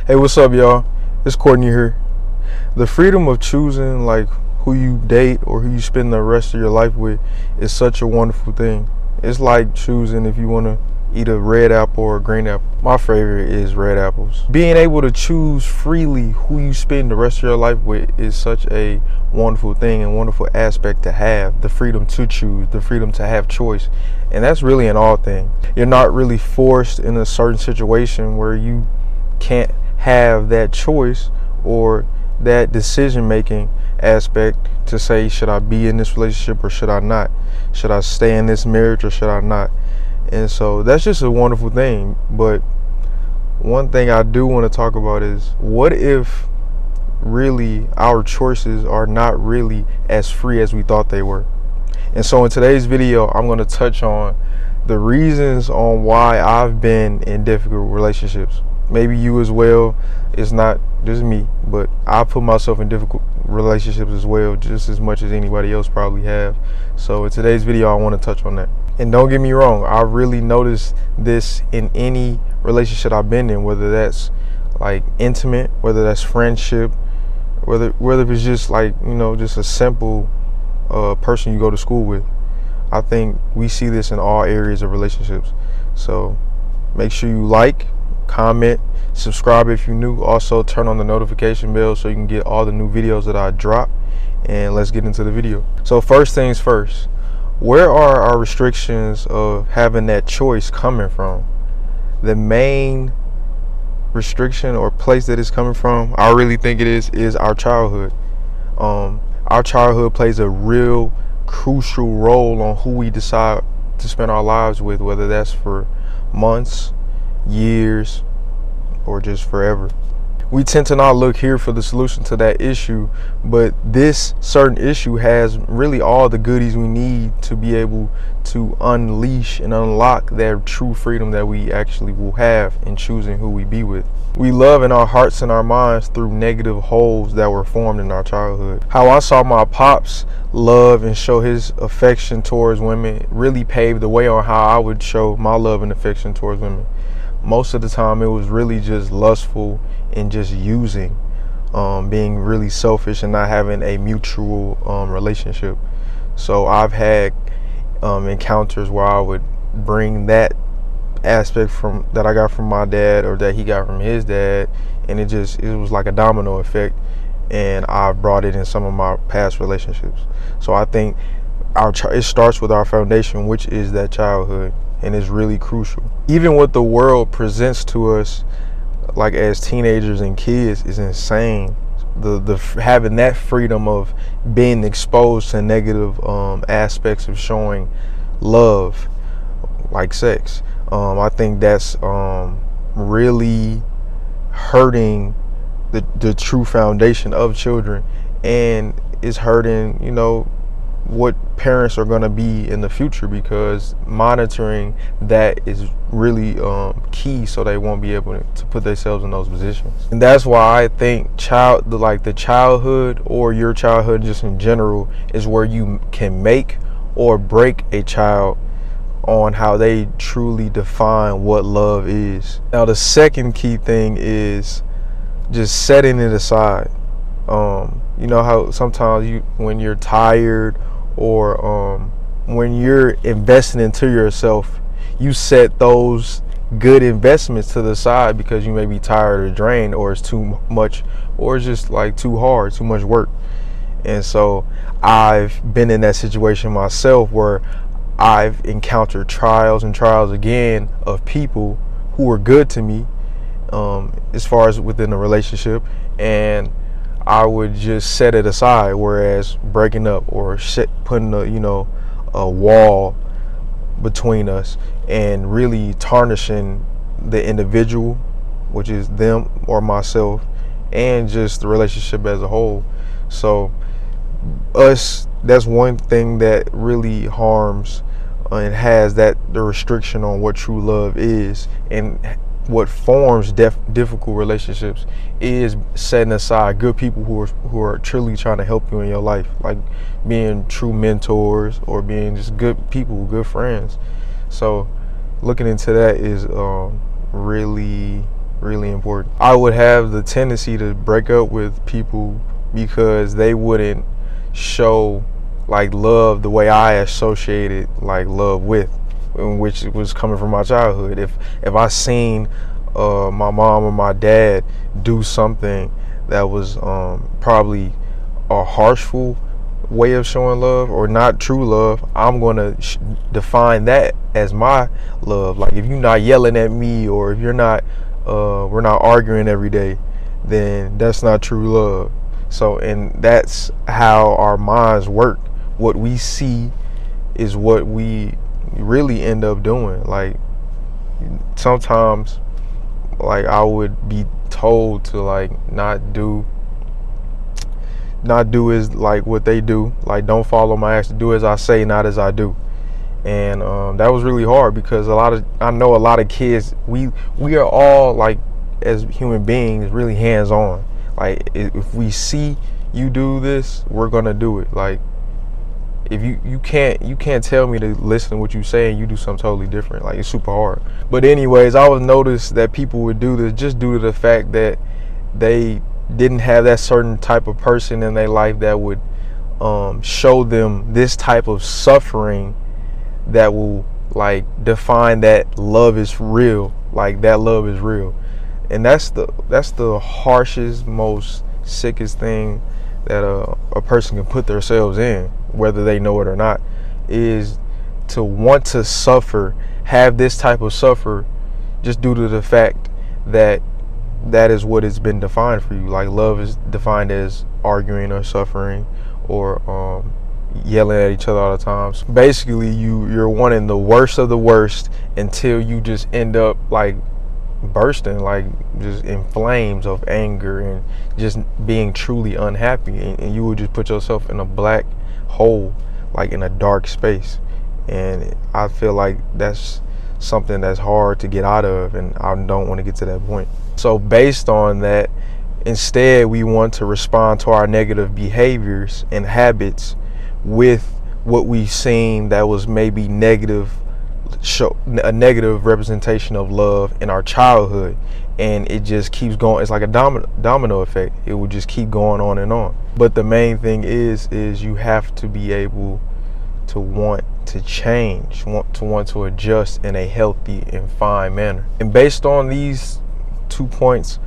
Hey, what's up, y'all? It's Courtney here. The freedom of choosing like who you date or who you spend the rest of your life with is such a wonderful thing. It's like choosing if you want to eat a red apple or a green apple. My favorite is red apples. Being able to choose freely who you spend the rest of your life with is such a wonderful thing and wonderful aspect to have. The freedom to choose, the freedom to have choice. And that's really in all things. You're not really forced in a certain situation where you can't have that choice or that decision making aspect to say, should I be in this relationship or should I not? Should I stay in this marriage or should I not? And so that's just a wonderful thing. But one thing I do want to talk about is, what if really our choices are not really as free as we thought they were? And so in today's video, I'm going to touch on the reasons on why I've been in difficult relationships. Maybe you as well. It's not just me, but I put myself in difficult relationships as well, just as much as anybody else probably have. So in today's video, I want to touch on that. And don't get me wrong, I really noticed this in any relationship I've been in, whether that's like intimate, whether that's friendship, whether it's just like, just a simple person you go to school with. I think we see this in all areas of relationships. So make sure you like, comment, subscribe if you're new. Also turn on the notification bell so you can get all the new videos that I drop. And let's get into the video. So first things first, where are our restrictions of having that choice coming from? The main restriction or place that it's coming from, I really think it is our childhood. Our childhood plays a real crucial role on who we decide to spend our lives with, whether that's for months, years, or just forever. We tend to not look here for the solution to that issue, but this certain issue has really all the goodies we need to be able to unleash and unlock that true freedom that we actually will have in choosing who we be with. We love in our hearts and our minds through negative holes that were formed in our childhood. How I saw my pops love and show his affection towards women really paved the way on how I would show my love and affection towards women. Most of the time it was really just lustful and just using, being really selfish and not having a mutual relationship. So I've had encounters where I would bring that aspect from that I got from my dad or that he got from his dad, and it was like a domino effect, and I brought it in some of my past relationships. So I think it starts with our foundation, which is that childhood, and it's really crucial. Even what the world presents to us like as teenagers and kids is insane. The having that freedom of being exposed to negative aspects of showing love, like sex, I think that's really hurting the true foundation of children, and is hurting what parents are going to be in the future, because monitoring that is really key, so they won't be able to put themselves in those positions. And that's why I think the childhood, or your childhood just in general, is where you can make or break a child on how they truly define what love is. Now the second key thing is just setting it aside. You know how sometimes when you're tired, or when you're investing into yourself, you set those good investments to the side because you may be tired or drained, or it's too much, or it's just like too hard, too much work. And so I've been in that situation myself where I've encountered trials and trials again of people who were good to me, as far as within a relationship, and I would just set it aside, whereas breaking up or putting a wall between us and really tarnishing the individual, which is them or myself, and just the relationship as a whole. So that's one thing that really harms and has the restriction on what true love is, and what forms difficult relationships is setting aside good people who are truly trying to help you in your life, like being true mentors or being just good people, good friends. So looking into that is really really important. I would have the tendency to break up with people because they wouldn't show like love the way I associated like love with, which was coming from my childhood. If I seen my mom or my dad do something that was probably a harshful way of showing love or not true love, I'm gonna define that as my love. Like if you're not yelling at me, or if you're not we're not arguing every day, then that's not true love. So, and that's how our minds work. What we see is what we really end up doing. Like sometimes, like I would be told to like not do as like what they do. Like don't follow my actions, do as I say, not as I do. And that was really hard because I know a lot of kids, we are all like, as human beings, really hands-on. Like if we see you do this, we're gonna do it. Like if you can't tell me to listen to what you say and you do something totally different. Like it's super hard. But anyways, I would notice that people would do this just due to the fact that they didn't have that certain type of person in their life that would show them this type of suffering that will like define that love is real. Like that love is real. And that's the harshest, most sickest thing that a person can put themselves in, whether they know it or not, is to want to suffer, have this type of suffer, just due to the fact that that is what it's been defined for you. Like love is defined as arguing or suffering or yelling at each other all the time. So basically, you're wanting the worst of the worst until you just end up like bursting, like just in flames of anger and just being truly unhappy, and you would just put yourself in a black hole, like in a dark space. And I feel like that's something that's hard to get out of, and I don't want to get to that point. So based on that, instead we want to respond to our negative behaviors and habits with what we've seen that was maybe a negative representation of love in our childhood, and it just keeps going. It's like a domino effect. It will just keep going on and on. But the main thing is you have to be able to want to change, want to adjust in a healthy and fine manner. And based on these 2 points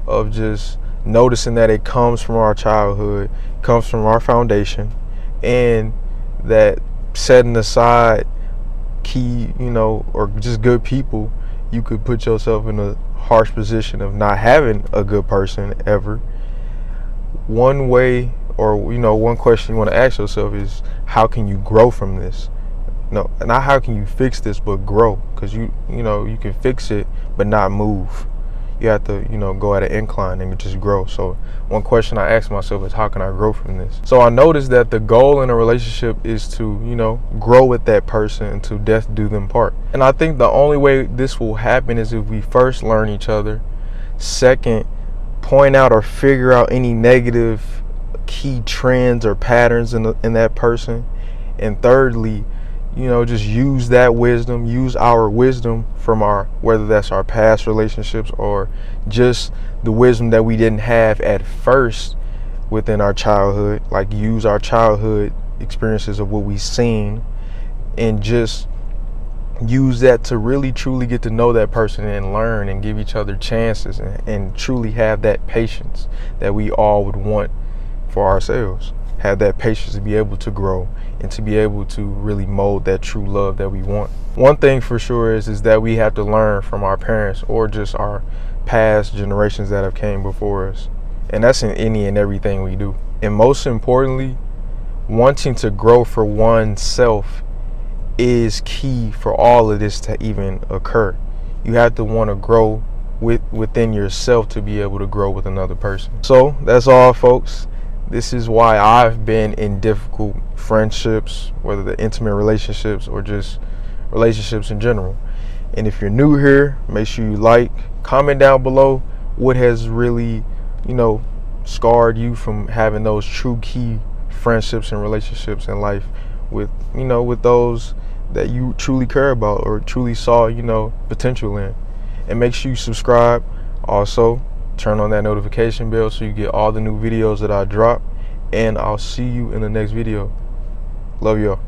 of just noticing that it comes from our childhood, comes from our foundation, and that setting aside key, or just good people, you could put yourself in a harsh position of not having a good person ever. One way, or one question you want to ask yourself is, how can you grow from this? No, not how can you fix this, but grow. Because you can fix it but not move. You have to go at an incline and just grow. So one question I ask myself is, how can I grow from this? So I noticed that the goal in a relationship is to grow with that person until death do them part. And I think the only way this will happen is if we first learn each other, second, point out or figure out any negative key trends or patterns in that person, and thirdly, just use that wisdom, use our wisdom from whether that's our past relationships or just the wisdom that we didn't have at first within our childhood. Like use our childhood experiences of what we've seen and just use that to really truly get to know that person and learn and give each other chances and truly have that patience that we all would want for ourselves. Have that patience to be able to grow and to be able to really mold that true love that we want. One thing for sure is that we have to learn from our parents or just our past generations that have came before us. And that's in any and everything we do. And most importantly, wanting to grow for oneself is key for all of this to even occur. You have to want to grow within yourself to be able to grow with another person. So that's all, folks. This is why I've been in difficult friendships, whether they're intimate relationships or just relationships in general. And if you're new here, make sure you comment down below what has really, scarred you from having those true key friendships and relationships in life with those that you truly care about or truly saw, potential in. And make sure you subscribe Also, turn on that notification bell so you get all the new videos that I drop. And I'll see you in the next video. Love y'all.